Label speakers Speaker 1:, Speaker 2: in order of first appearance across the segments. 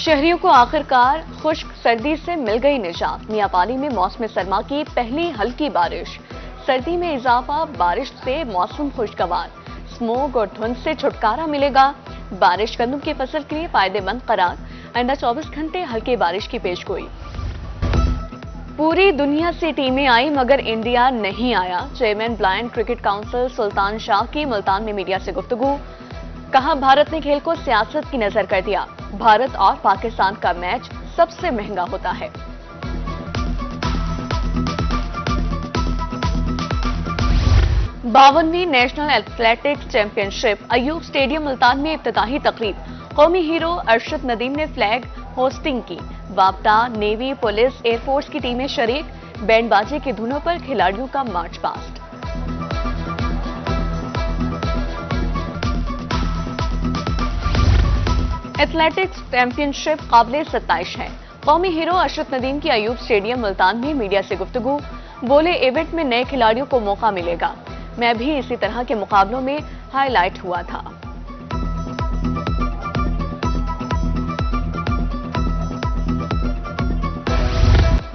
Speaker 1: शहरियों को आखिरकार खुश्क सर्दी से मिल गई निजात। मियापाली में मौसम सरमा की पहली हल्की बारिश। सर्दी में इजाफा, बारिश से मौसम खुशगवार। स्मोक और धुंध से छुटकारा मिलेगा। बारिश गंदम की फसल के लिए फायदेमंद करार। आइंदा 24 घंटे हल्की बारिश की पेशगोई। पूरी दुनिया से टीमें आई मगर इंडिया नहीं आया। चेयरमैन ब्लाइंड क्रिकेट काउंसिल सुल्तान शाह की मुल्तान में मीडिया से गुफ्तगू। कहा, भारत ने खेल को सियासत की नजर कर दिया। भारत और पाकिस्तान का मैच सबसे महंगा होता है। बावनवीं national athletics championship Ayub stadium Multan में इफ्तिताही तकरीब। कौमी हीरो अरशद नदीम ने फ्लैग होस्टिंग की। वापडा, नेवी, पुलिस, एयरफोर्स की टीमें शरीक। बैंड बाजे की धुनों पर खिलाड़ियों का मार्च पास्ट। एथलेटिक्स चैंपियनशिप काबिले सत्ताइश है। कौमी हीरो अरशद नदीम की अयूब स्टेडियम मुल्तान में मीडिया से गुफ्तगू। बोले, इवेंट में नए खिलाड़ियों को मौका मिलेगा। मैं भी इसी तरह के मुकाबलों में हाईलाइट हुआ था।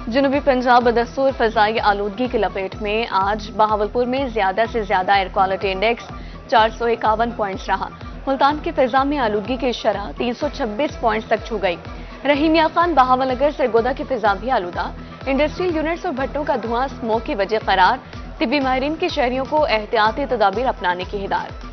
Speaker 1: जनूबी पंजाब बदस्तूर फजाई आलूदगी की लपेट में। आज बहावलपुर में ज्यादा से ज्यादा एयर क्वालिटी इंडेक्स 451 पॉइंट्स रहा। मुल्तान की फिजा में आलूदगी की शरह 326 पॉइंट्स तक छू गई। रहीमिया खान, बहावलनगर, सरगोदा की फिजा भी आलूदा। इंडस्ट्रियल यूनिट्स और भट्टों का धुआं स्मोक की वजह करार। तिब्बी माहिरीन की शहरियों को एहतियाती तदाबीर अपनाने की हिदायत।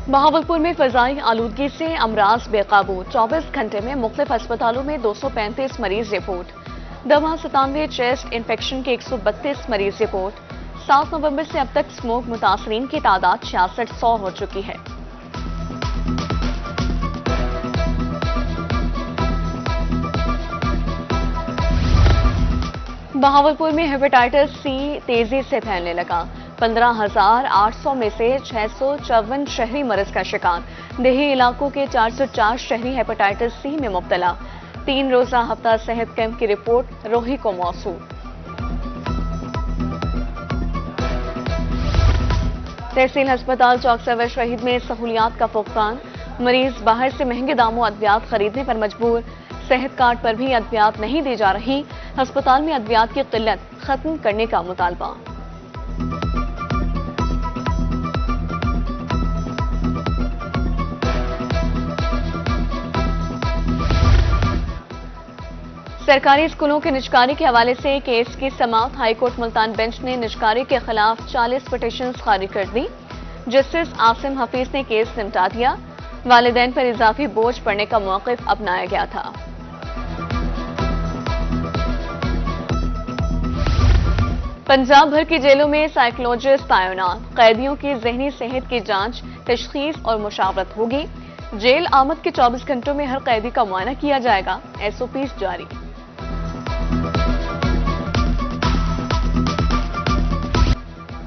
Speaker 1: बहावलपुर में फजाई आलूदगी से अमराज बेकाबू। 24 घंटे में मुख्तलिफ अस्पतालों में 235 मरीज रिपोर्ट। दमा 97, चेस्ट इन्फेक्शन के 132 मरीज रिपोर्ट। 7 नवंबर से अब तक स्मोक मुतासरीन की तादाद 6600 हो चुकी है। बहावलपुर में हेपेटाइटिस सी तेजी से फैलने लगा। 15,800 में से 654 शहरी मरीज का शिकार। देही इलाकों के 404 शहरी हेपेटाइटिस सी में मुब्तला। 3 रोजा हफ्ता सेहत कैंप की रिपोर्ट रोही को मौसूल। तहसील अस्पताल चौक सवर शहीद में सहूलियात का फुकदान। मरीज बाहर से महंगे दामों अद्वियात खरीदने पर मजबूर। सेहत कार्ड पर भी अद्वियात नहीं दी जा रही। अस्पताल में अद्वियात की किल्लत खत्म करने का मुतालबा। सरकारी स्कूलों के निजकारी के हवाले से केस की समाअत। हाईकोर्ट मुल्तान बेंच ने निजकारी के खिलाफ 40 पिटीशंस खारिज कर दी। जस्टिस आसिम हफीज ने केस निपटा दिया। वालिदैन पर इजाफी बोझ पड़ने का मौक़िफ अपनाया गया था। पंजाब भर की जेलों में साइकोलॉजिस्ट तैनात। कैदियों की जहनी सेहत की जांच, तशखीस और मुशावरत होगी। जेल आमद के 24 घंटों में हर कैदी का मुआयना किया जाएगा। एसओपीज जारी।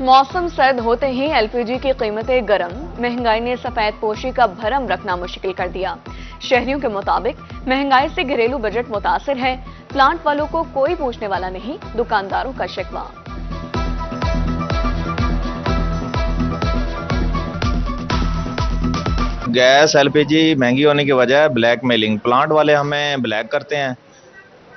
Speaker 1: मौसम सर्द होते ही एलपीजी की कीमतें गर्म। महंगाई ने सफेद पोशी का भरम रखना मुश्किल कर दिया। शहरियों के मुताबिक महंगाई से घरेलू बजट मुतासिर है। प्लांट वालों को कोई पूछने वाला नहीं, दुकानदारों का शिकवा।
Speaker 2: गैस एलपीजी महंगी होने की वजह ब्लैक मेलिंग। प्लांट वाले हमें ब्लैक करते हैं।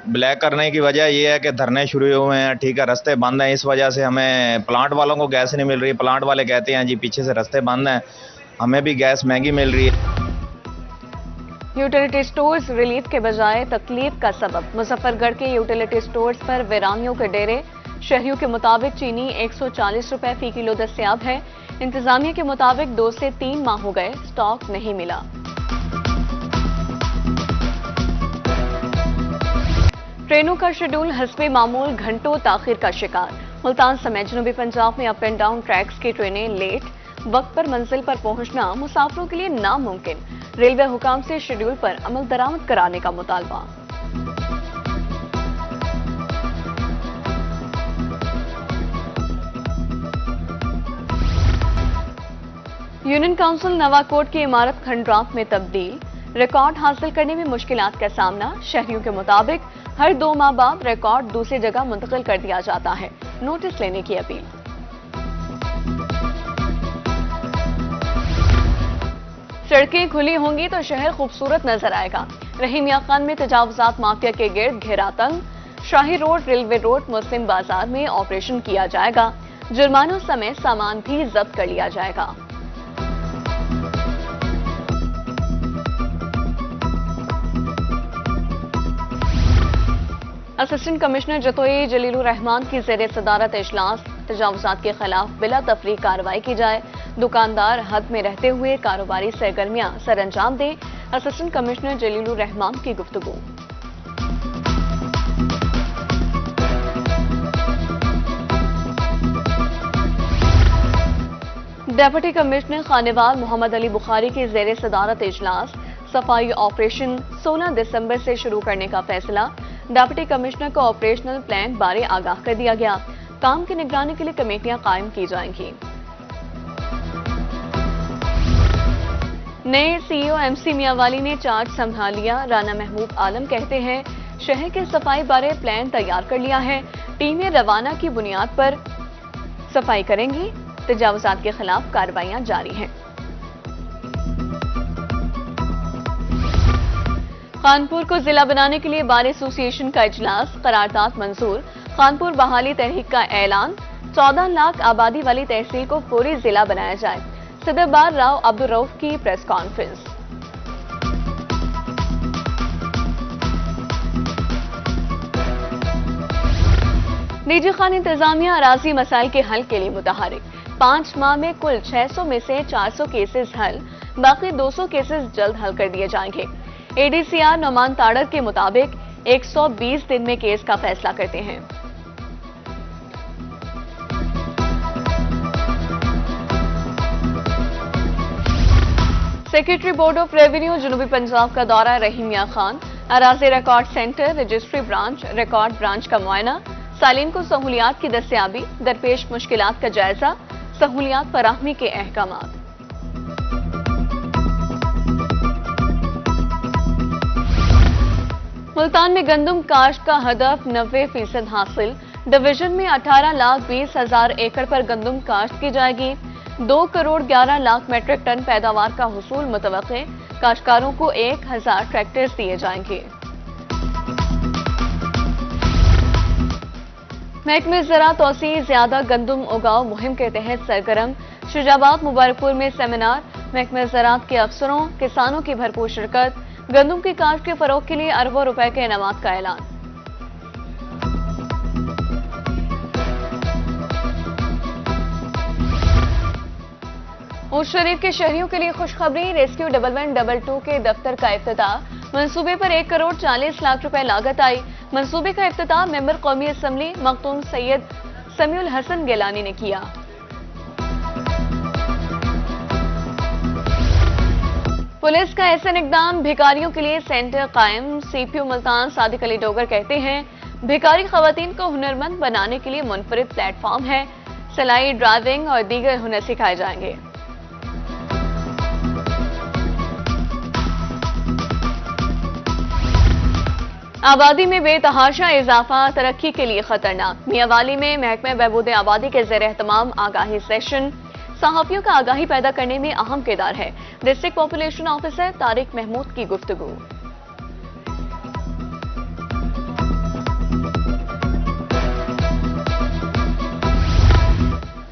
Speaker 2: ब्लैक करने की वजह यह है कि धरने शुरू हुए हैं, ठीक है, रास्ते बंद हैं। इस वजह से हमें प्लांट वालों को गैस नहीं मिल रही। प्लांट वाले कहते हैं जी पीछे से रास्ते बंद हैं, हमें भी गैस महंगी मिल रही है।
Speaker 1: यूटिलिटी स्टोर्स रिलीफ के बजाय तकलीफ का सबब। मुजफ्फरगढ़ के यूटिलिटी स्टोर्स पर वीरानियों के डेरे। शहरियों के मुताबिक चीनी 140 रुपए फी किलो दस्तयाब है। इंतजामिया के मुताबिक 2 से 3 माह हो गए, स्टॉक नहीं मिला। ट्रेनों का शेड्यूल हस्बे मामूल घंटों ताखिर का शिकार। मुल्तान समेत जनूबी पंजाब में अप एंड डाउन ट्रैक्स की ट्रेनें लेट। वक्त पर मंजिल पर पहुंचना मुसाफिरों के लिए नामुमकिन। रेलवे हुकाम से शेड्यूल पर अमल दरामद कराने का मुतालबा। यूनियन काउंसिल नवाकोट की इमारत खंडरात में तब्दील। रिकॉर्ड हासिल करने में मुश्किलात का सामना। शहरियों के मुताबिक हर 2 माह बाद रिकॉर्ड दूसरी जगह मुंतकिल कर दिया जाता है। नोटिस लेने की अपील। सड़कें खुली होंगी तो शहर खूबसूरत नजर आएगा। रहीम मियां खान में तजावुजात माफिया के गिर्द घेरा तंग। शाही रोड, रेलवे रोड, मुस्लिम बाजार में ऑपरेशन किया जाएगा। जुर्मानों समेत सामान भी जब्त कर लिया जाएगा। असिस्टेंट कमिश्नर जतोई जलीलुर रहमान की ज़ेरे सदारत इजलास। तजावुजात के खिलाफ बिला तफरीक कार्रवाई की जाए। दुकानदार हद में रहते हुए कारोबारी सरगर्मियां सर अंजाम दें। असिस्टेंट कमिश्नर जलीलुर रहमान की गुफ्तगू। डेप्यूटी कमिश्नर खानेवाल मोहम्मद अली बुखारी की ज़ेरे सदारत इजलास। सफाई ऑपरेशन 16 दिसंबर से शुरू करने का फैसला। डेप्यूटी कमिश्नर को ऑपरेशनल प्लान बारे आगाह कर दिया गया। काम की निगरानी के लिए कमेटियां कायम की जाएंगी। नए सीईओ एमसी मियांवाली ने चार्ज संभाल लिया। राना महमूद आलम कहते हैं, शहर के सफाई बारे प्लान तैयार कर लिया है। टीमें रवाना की बुनियाद पर सफाई करेंगी। तजावुजात के खिलाफ कार्रवाइयां जारी हैं। कानपुर को जिला बनाने के लिए बार एसोसिएशन का इजलास। करारदाद मंजूर। कानपुर बहाली तहरीक का ऐलान। 14 लाख आबादी वाली तहसील को फौरी जिला बनाया जाए। सदर बार राव अब्दुल रऊफ की प्रेस कॉन्फ्रेंस। निजी खान इंतजामिया अराजी मसाइल के हल के लिए मुतहरिक। 5 माह में कुल 600 में से 400 केसेस हल, बाकी 200 केसेस जल्द हल कर दिए जाएंगे। एडीसीआर नौमान ताड़र के मुताबिक 120 दिन में केस का फैसला करते हैं। सेक्रेटरी बोर्ड ऑफ रेवेन्यू जनूबी पंजाब का दौरा। रहीम मियां खान। अराजी record centre, registry branch, record branch का मुआयना। सालीन को सहूलियात की दस्तियाबी, दरपेश मुश्किलात का जायजा, सहूलियात फराहमी के अहकामात। मुल्तान में गंदम काश्त का हदफ 90% हासिल। डिवीजन में 18,20,000 एकड़ पर गंदम काश्त की जाएगी। 2 करोड़ 11 लाख मेट्रिक टन पैदावार का हुसूल मुतवक्के। काश्तकारों को 1,000 ट्रैक्टर्स दिए जाएंगे। महकमे ज़राअत तौसी ज्यादा गंदम उगाओ मुहिम के तहत सरगर्म। शुजाबाद मुबारकपुर में सेमिनार। महकमे ज़राअत के अफसरों, किसानों की भरपूर शिरकत। गंदम की काश्त के फरोग के लिए अरबों रुपए के इनामात का ऐलान। ऊँट शरीफ के शहरियों के लिए खुशखबरी। रेस्क्यू 1122 के दफ्तर का इफ्तिताह। मंसूबे पर 1 करोड़ 40 लाख रुपए लागत आई। मंसूबे का इफ्तिताह मेंबर कौमी असम्बली मखदूम सैयद समीउल हसन गिलानी ने किया। पुलिस का ऐसा इकदाम, भिखारियों के लिए सेंटर कायम। सीपीओ मुल्तान सादिक अली डोगर कहते हैं, भिखारी खवातीन को हुनरमंद बनाने के लिए मुनफरिद प्लेटफॉर्म है। सिलाई, ड्राइविंग और दीगर हुनर सिखाए जाएंगे। आबादी में बेतहाशा इजाफा तरक्की के लिए खतरनाक। मियांवाली में महकमे बहबूद आबादी के ज़ेर एहतमाम आगाही सेशन। सहाफियों का आगाही पैदा करने में अहम किरदार है। District population officer Tariq Mahmood की गुफ्तगू।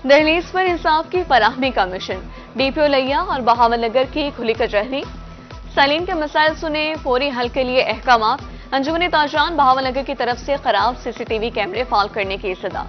Speaker 1: दहलीज पर इंसाफ की फराहमी का मिशन। डीपीओ लिया और बहावलनगर की खुली कचहरी। सालीन के मसाइल सुने, फौरी हल के लिए अहकामात। अंजुमन ताजरान बहावलनगर की तरफ से खराब सीसीटीवी कैमरे फाल करने की सदा।